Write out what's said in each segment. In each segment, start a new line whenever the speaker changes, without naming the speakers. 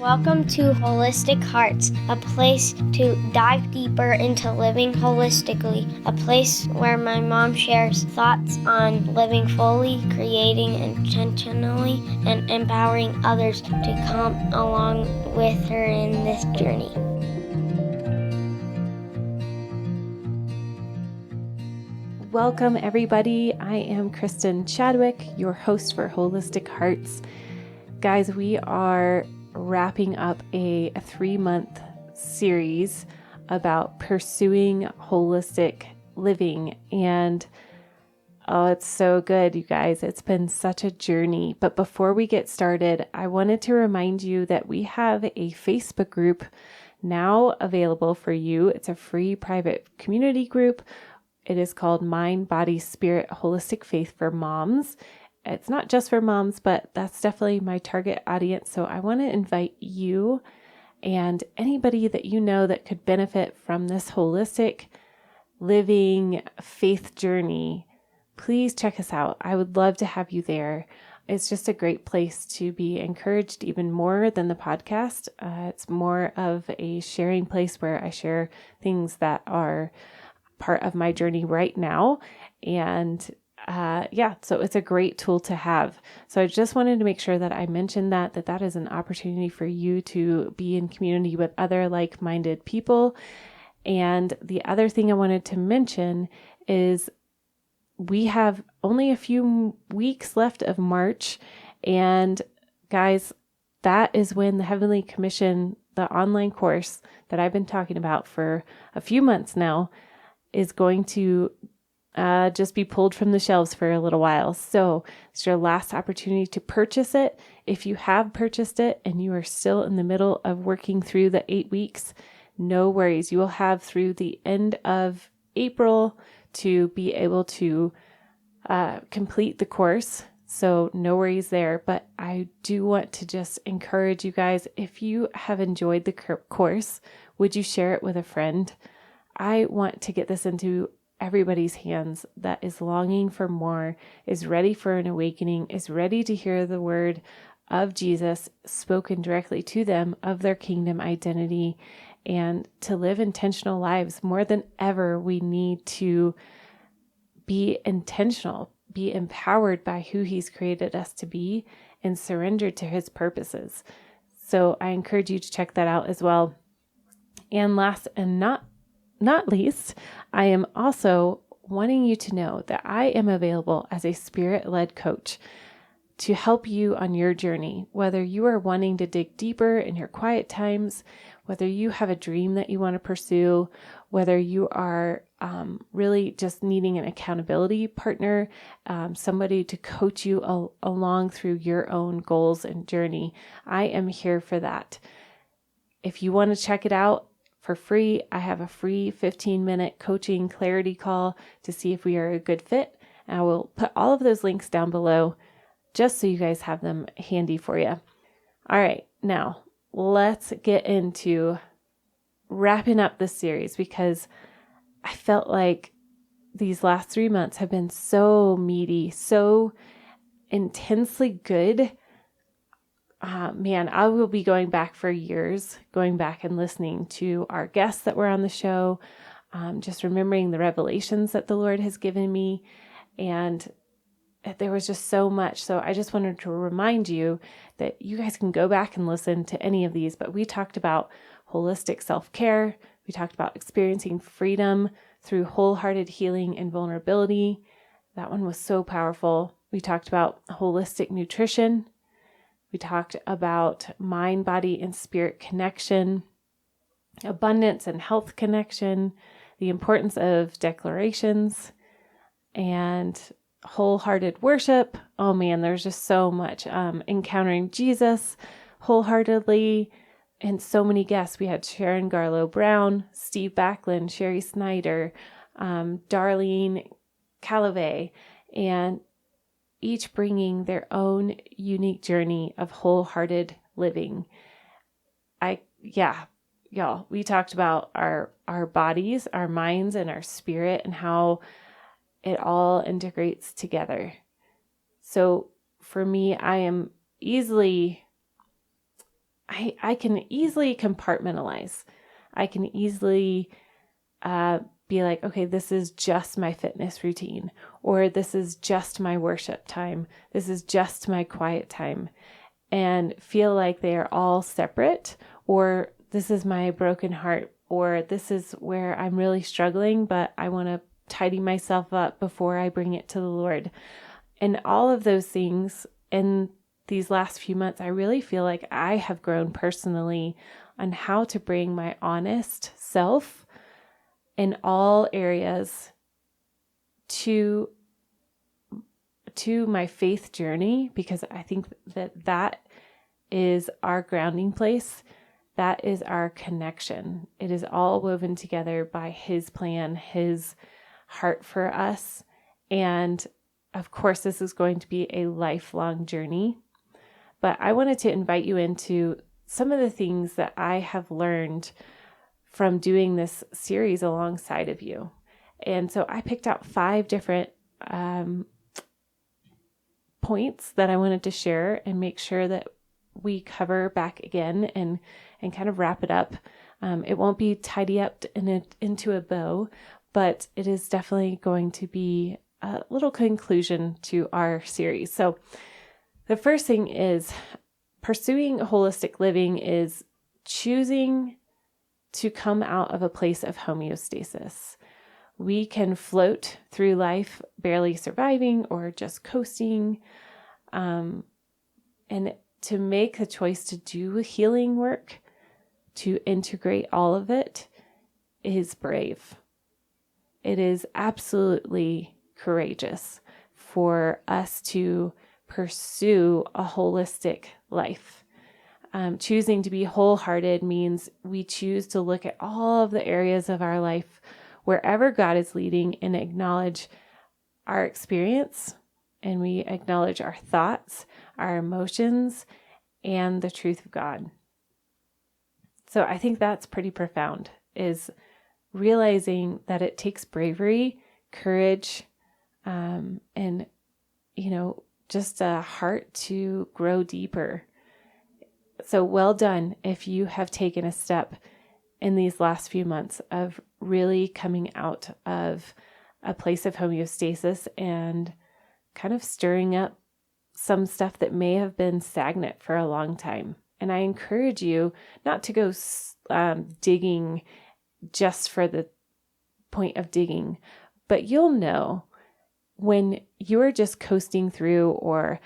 Welcome to Holistic Hearts, a place to dive deeper into living holistically, a place where my mom shares thoughts on living fully, creating intentionally, and empowering others to come along with her in this journey.
Welcome, everybody. I am Kristen Chadwick, your host for Holistic Hearts. Guys, we are wrapping up a 3-month series about pursuing holistic living. And it's so good, you guys. It's been such a journey. But before we get started, I wanted to remind you that we have a Facebook group now available for you. It's a free private community group. It is called Mind, Body, Spirit, Holistic Faith for Moms. It's not just for moms, but that's definitely my target audience. So I want to invite you and anybody that you know that could benefit from this holistic living faith journey. Please check us out. I would love to have you there. It's just a great place to be encouraged even more than the podcast. It's more of a sharing place where I share things that are part of my journey right now. And so it's a great tool to have. So I just wanted to make sure that I mentioned that is an opportunity for you to be in community with other like-minded people. And the other thing I wanted to mention is we have only a few weeks left of March. And guys, that is when the Heavenly Commission, the online course that I've been talking about for a few months now, is going to just be pulled from the shelves for a little while. So it's your last opportunity to purchase it. If you have purchased it and you are still in the middle of working through the 8 weeks, no worries. You will have through the end of April to be able to complete the course. So no worries there. But I do want to just encourage you guys, if you have enjoyed the course, would you share it with a friend? I want to get this into everybody's hands that is longing for more, is ready for an awakening, is ready to hear the word of Jesus spoken directly to them of their kingdom identity and to live intentional lives. More than ever, we need to be intentional, be empowered by who He's created us to be, and surrender to His purposes. So I encourage you to check that out as well. And last and not least, I am also wanting you to know that I am available as a spirit-led coach to help you on your journey, whether you are wanting to dig deeper in your quiet times, whether you have a dream that you want to pursue, whether you are really just needing an accountability partner, somebody to coach you along through your own goals and journey. I am here for that. If you want to check it out, for free, I have a free 15-minute coaching clarity call to see if we are a good fit. And I will put all of those links down below just so you guys have them handy for you. All right, now let's get into wrapping up this series because I felt like these last 3 months have been so meaty, so intensely good. I will be going back for years, going back and listening to our guests that were on the show, just remembering the revelations that the Lord has given me. And there was just so much. So I just wanted to remind you that you guys can go back and listen to any of these. But we talked about holistic self-care. We talked about experiencing freedom through wholehearted healing and vulnerability. That one was so powerful. We talked about holistic nutrition. We talked about mind, body, and spirit connection, abundance and health connection, the importance of declarations, and wholehearted worship. Oh man, there's just so much. Encountering Jesus wholeheartedly, and so many guests. We had Sharon Garlow Brown, Steve Backlund, Sherry Snyder, Darlene Calavay, and each bringing their own unique journey of wholehearted living. Y'all, we talked about our bodies, our minds, and our spirit and how it all integrates together. So for me, I am I can easily compartmentalize. I can easily be like, okay, this is just my fitness routine, or this is just my worship time. This is just my quiet time, and feel like they are all separate, or this is my broken heart, or this is where I'm really struggling, but I want to tidy myself up before I bring it to the Lord. And all of those things in these last few months, I really feel like I have grown personally on how to bring my honest self in all areas to my faith journey, because I think that is our grounding place. That is our connection. It is all woven together by His plan, His heart for us. And of course, this is going to be a lifelong journey. But I wanted to invite you into some of the things that I have learned from doing this series alongside of you. And so I picked out 5 different points that I wanted to share and make sure that we cover back again and kind of wrap it up. It won't be tidy up into a bow, but it is definitely going to be a little conclusion to our series. So the first thing is pursuing holistic living is choosing to come out of a place of homeostasis. We can float through life barely surviving or just coasting. And to make the choice to do healing work, to integrate all of it, is brave. It is absolutely courageous for us to pursue a holistic life. Choosing to be wholehearted means we choose to look at all of the areas of our life wherever God is leading and acknowledge our experience, and we acknowledge our thoughts, our emotions, and the truth of God. So I think that's pretty profound, is realizing that it takes bravery, courage, and, just a heart to grow deeper. So well done if you have taken a step in these last few months of really coming out of a place of homeostasis and kind of stirring up some stuff that may have been stagnant for a long time. And I encourage you not to go digging just for the point of digging, but you'll know when you're just coasting through, or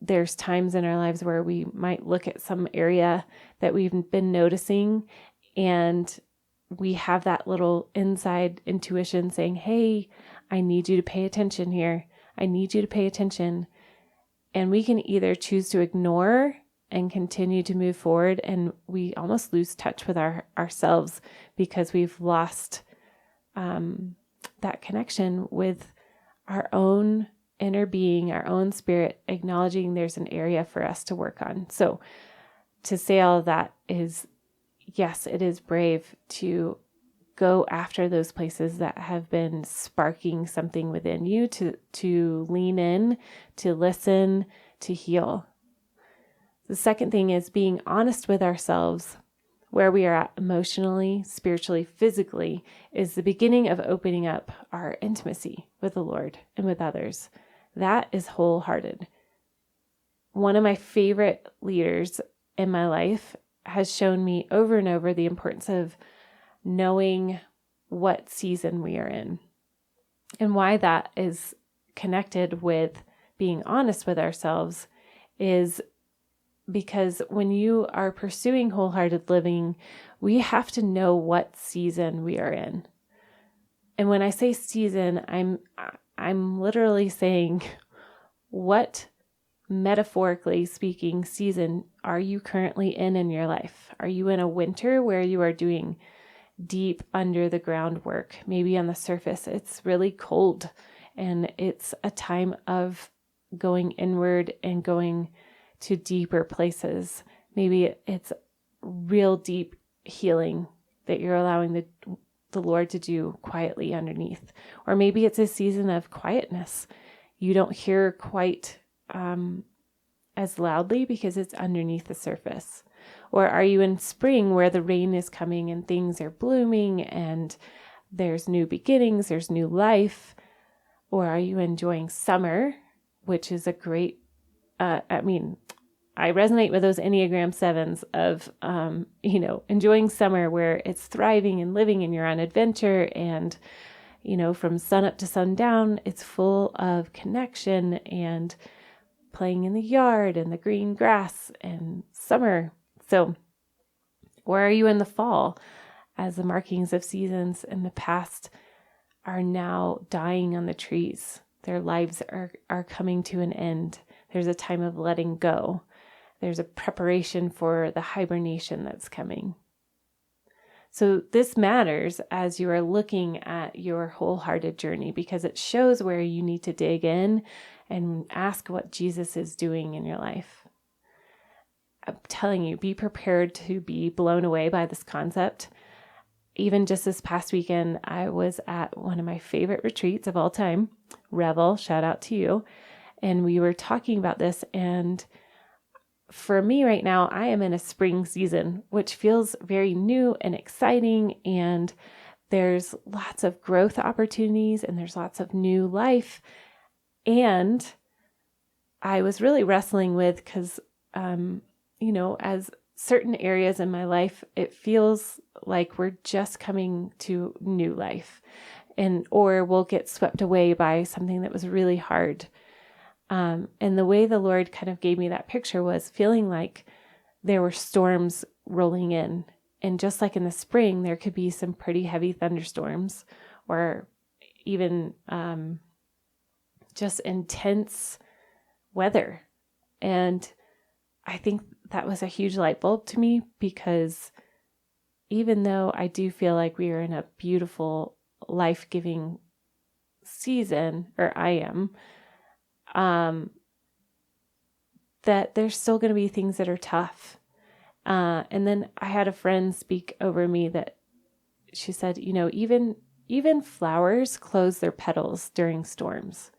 there's times in our lives where we might look at some area that we've been noticing, and we have that little inside intuition saying, hey, I need you to pay attention here. I need you to pay attention. And we can either choose to ignore and continue to move forward, and we almost lose touch with ourselves because we've lost that connection with our own inner being, our own spirit, acknowledging there's an area for us to work on. So to say all of that is, yes, it is brave to go after those places that have been sparking something within you, to lean in, to listen, to heal. The second thing is being honest with ourselves. Where we are at emotionally, spiritually, physically is the beginning of opening up our intimacy with the Lord and with others. That is wholehearted. One of my favorite leaders in my life has shown me over and over the importance of knowing what season we are in, and why that is connected with being honest with ourselves is because when you are pursuing wholehearted living, we have to know what season we are in. And when I say season, I'm literally saying, what, metaphorically speaking, season are you currently in your life? Are you in a winter where you are doing deep under the ground work? Maybe on the surface it's really cold and it's a time of going inward and going to deeper places. Maybe it's real deep healing that you're allowing the Lord to do quietly underneath. Or maybe it's a season of quietness. You don't hear quite as loudly because it's underneath the surface? Or are you in spring where the rain is coming and things are blooming and there's new beginnings, there's new life? Or are you enjoying summer, which is a great, I resonate with those Enneagram 7s of, enjoying summer where it's thriving and living and you're on adventure and, from sun up to sundown, it's full of connection and playing in the yard and the green grass and summer. So, where are you in the fall as the markings of seasons in the past are now dying on the trees? Their lives are coming to an end. There's a time of letting go. There's a preparation for the hibernation that's coming. So this matters as you are looking at your wholehearted journey because it shows where you need to dig in and ask what Jesus is doing in your life. I'm telling you, be prepared to be blown away by this concept. Even just this past weekend, I was at one of my favorite retreats of all time, Revel, shout out to you. And we were talking about this, and for me right now, I am in a spring season, which feels very new and exciting, and there's lots of growth opportunities and there's lots of new life. And I was really wrestling with, because, as certain areas in my life, it feels like we're just coming to new life or we'll get swept away by something that was really hard. And the way the Lord kind of gave me that picture was feeling like there were storms rolling in. And just like in the spring, there could be some pretty heavy thunderstorms or even just intense weather. And I think that was a huge light bulb to me, because even though I do feel like we are in a beautiful, life-giving season, or I am, that there's still going to be things that are tough. And then I had a friend speak over me that she said, even flowers close their petals during storms.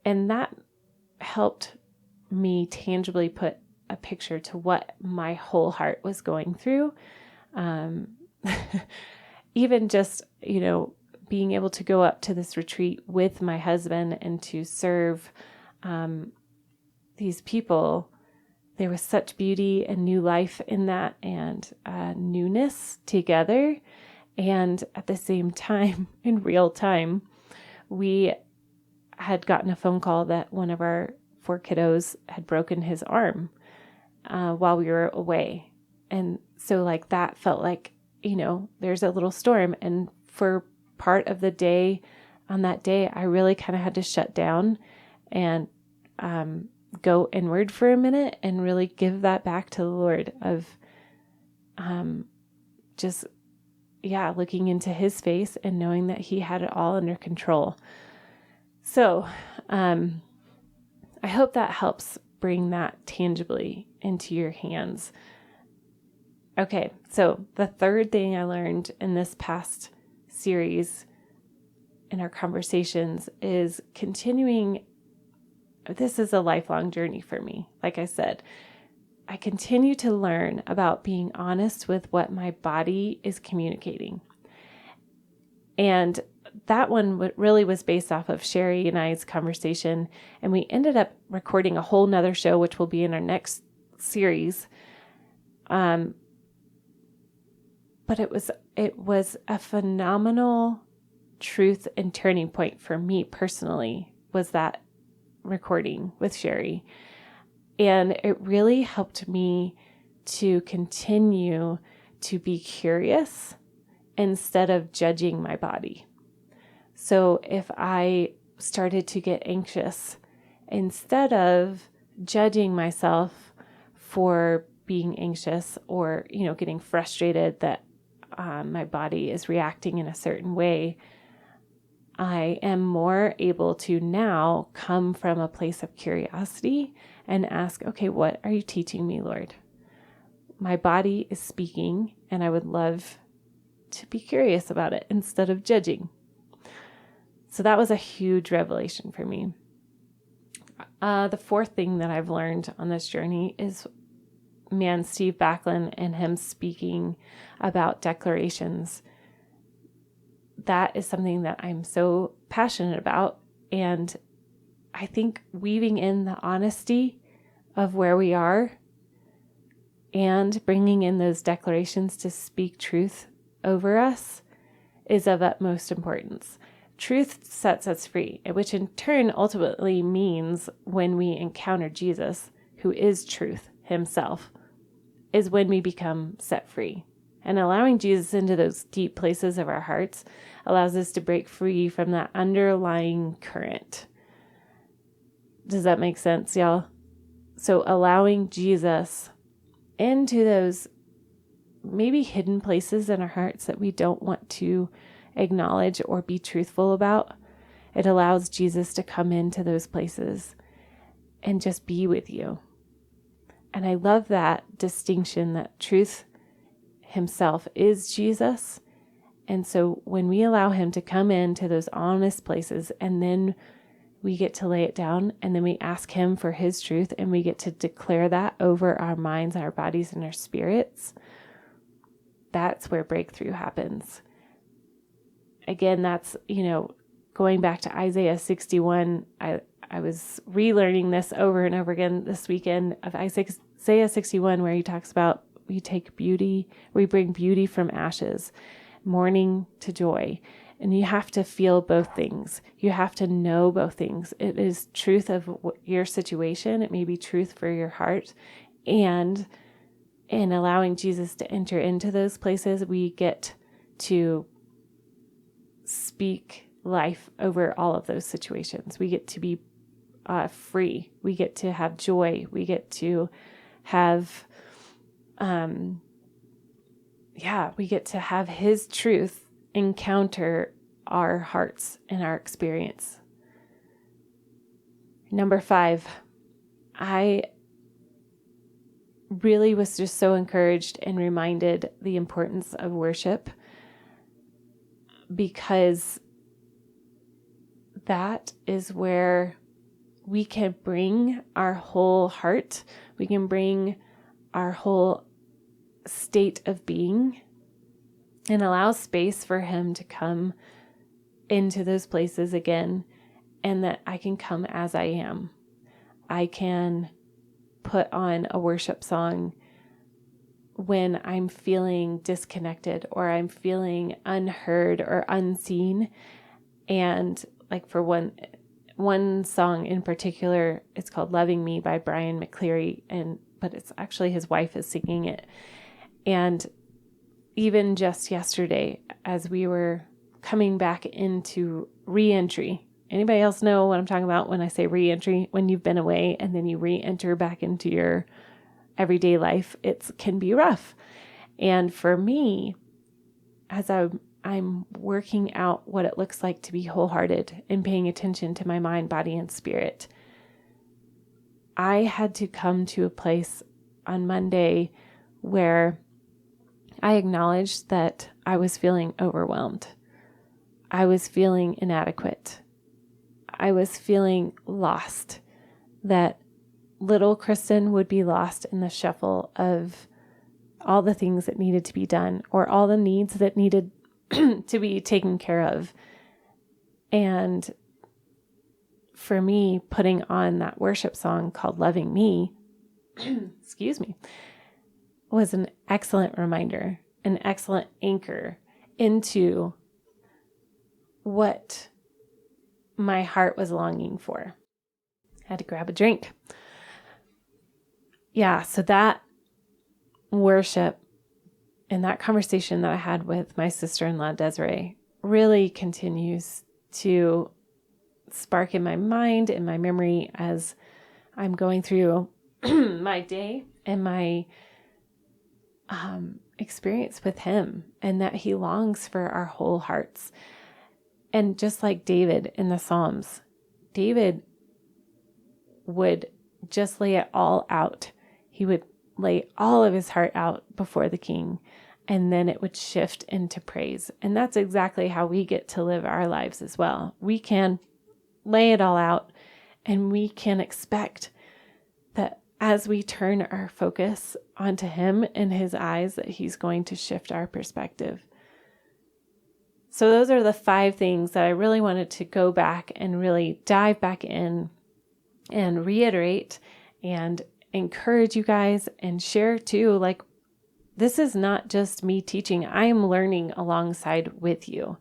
And that helped me tangibly put a picture to what my whole heart was going through. Even just, being able to go up to this retreat with my husband and to serve these people, there was such beauty and new life in that, and newness together. And at the same time, in real time, we had gotten a phone call that one of our 4 kiddos had broken his arm while we were away. And so that felt like, there's a little storm. And for part of the day, on that day, I really kind of had to shut down and go inward for a minute and really give that back to the Lord of looking into his face and knowing that he had it all under control. So I hope that helps bring that tangibly into your hands. Okay, so the third thing I learned in this past series in our conversations is continuing. This is a lifelong journey for me. Like I said, I continue to learn about being honest with what my body is communicating. And that one really was based off of Sherry and I's conversation. And we ended up recording a whole nother show, which will be in our next series. But it was a phenomenal truth and turning point for me personally, was that recording with Sherry. And it really helped me to continue to be curious instead of judging my body. So if I started to get anxious, instead of judging myself for being anxious or, getting frustrated that my body is reacting in a certain way, I am more able to now come from a place of curiosity and ask, okay, what are you teaching me, Lord? My body is speaking, and I would love to be curious about it instead of judging. So that was a huge revelation for me. The fourth thing that I've learned on this journey is, Steve Backlund and him speaking about declarations. That is something that I'm so passionate about. And I think weaving in the honesty of where we are and bringing in those declarations to speak truth over us is of utmost importance. Truth sets us free, which in turn ultimately means when we encounter Jesus, who is truth himself, is when we become set free. And allowing Jesus into those deep places of our hearts allows us to break free from that underlying current. Does that make sense, y'all? So allowing Jesus into those maybe hidden places in our hearts that we don't want to acknowledge or be truthful about, it allows Jesus to come into those places and just be with you. And I love that distinction that truth himself is Jesus. And so when we allow him to come into those honest places, and then we get to lay it down, and then we ask him for his truth, and we get to declare that over our minds, our bodies, and our spirits, that's where breakthrough happens. Again, that's, going back to Isaiah 61, I was relearning this over and over again this weekend of Isaiah 61, where he talks about we bring beauty from ashes, mourning to joy. And you have to feel both things. You have to know both things. It is truth of your situation. It may be truth for your heart. And in allowing Jesus to enter into those places, we get to speak life over all of those situations. We get to be free. We get to have joy. We get to have, we get to have his truth encounter our hearts and our experience. Number 5, I really was just so encouraged and reminded the importance of worship, because that is where we can bring our whole heart, we can bring our whole state of being, and allow space for him to come into those places again, and that I can come as I am. I can put on a worship song when I'm feeling disconnected or I'm feeling unheard or unseen. And like for one song in particular, it's called Loving Me by Brian McCleary, but it's actually his wife is singing it. And even just yesterday, as we were coming back into re-entry, anybody else know what I'm talking about when I say re-entry? When you've been away and then you re-enter back into your everyday life, it can be rough. And for me, as I'm working out what it looks like to be wholehearted and paying attention to my mind, body, and spirit, I had to come to a place on Monday where I acknowledged that I was feeling overwhelmed. I was feeling inadequate. I was feeling lost, that little Kristen would be lost in the shuffle of all the things that needed to be done or all the needs that needed to be taken care of. And for me, putting on that worship song called Loving Me, excuse me, was an excellent reminder, an excellent anchor into what my heart was longing for. I had to grab a drink. Yeah, so that worship and that conversation that I had with my sister-in-law, Desiree, really continues to spark in my mind and my memory as I'm going through my day and my experience with him, and that he longs for our whole hearts. And just like David in the Psalms, David would just lay it all out. He would lay all of his heart out before the king, and then it would shift into praise. And that's exactly how we get to live our lives as well. We can lay it all out And we can expect that as we turn our focus onto him and his eyes, that he's going to shift our perspective. So those are the 5 things that I really wanted to go back and really dive back in and reiterate and encourage you guys and share too. Like, this is not just me teaching. I am learning alongside with you.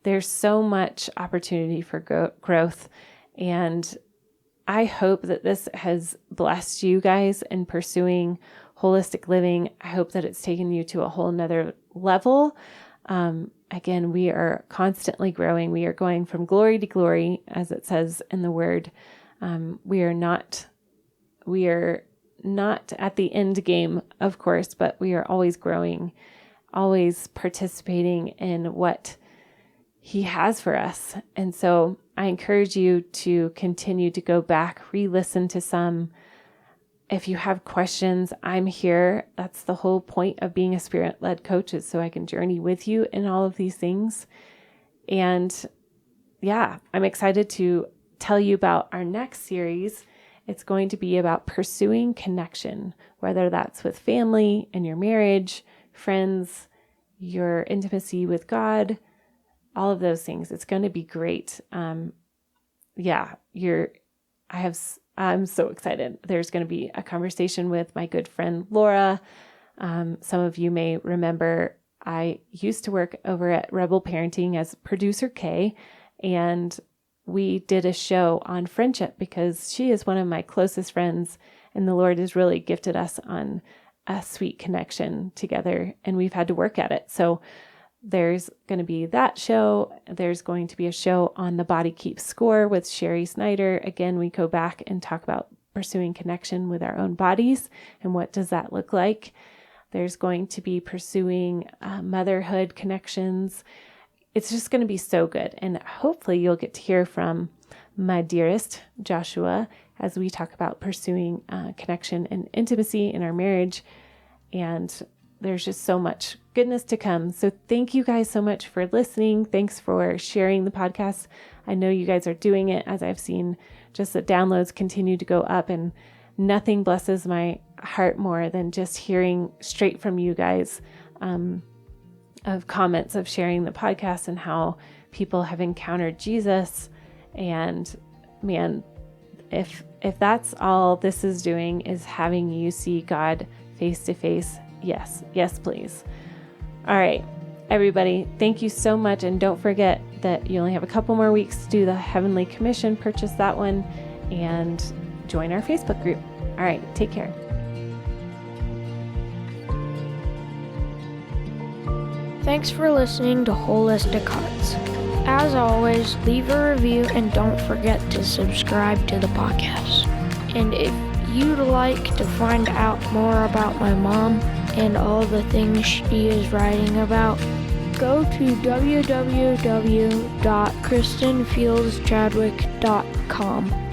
There's so much opportunity for growth. And I hope that this has blessed you guys in pursuing holistic living. I hope that it's taken you to a whole nother level. Again, we are constantly growing. We are going from glory to glory, as it says in the word. We are not at the end game, of course, but we are always growing, always participating in what he has for us. And so I encourage you to continue to go back, re-listen to some. If you have questions, I'm here. That's the whole point of being a spirit-led coach, is so I can journey with you in all of these things. And yeah, I'm excited to tell you about our next series. It's going to be about pursuing connection, whether that's with family and your marriage, friends, your intimacy with God, all of those things. It's going to be great. I'm so excited. There's going to be a conversation with my good friend, Laura. Some of you may remember I used to work over at Rebel Parenting as producer Kay, and we did a show on friendship because she is one of my closest friends, and the Lord has really gifted us on a sweet connection together, and we've had to work at it. So there's going to be that show. There's going to be a show on the Body Keeps Score with Sherry Snyder. Again, we go back and talk about pursuing connection with our own bodies and what does that look like. There's going to be pursuing motherhood connections. It's just going to be so good. And hopefully you'll get to hear from my dearest Joshua as we talk about pursuing connection and intimacy in our marriage. And there's just so much goodness to come. So thank you guys so much for listening. Thanks for sharing the podcast. I know you guys are doing it, as I've seen just the downloads continue to go up, and nothing blesses my heart more than just hearing straight from you guys of comments of sharing the podcast and how people have encountered Jesus. And man, if that's all this is doing, is having you see God face to face, yes, please. All right, everybody, thank you so much. And don't forget that you only have a couple more weeks to do the Heavenly Commission. Purchase that one and join our Facebook group. All right, take care.
Thanks for listening to Holistic Hearts. As always, leave a review and don't forget to subscribe to the podcast. And if you'd like to find out more about my mom and all the things she is writing about, go to www.kristenfieldschadwick.com.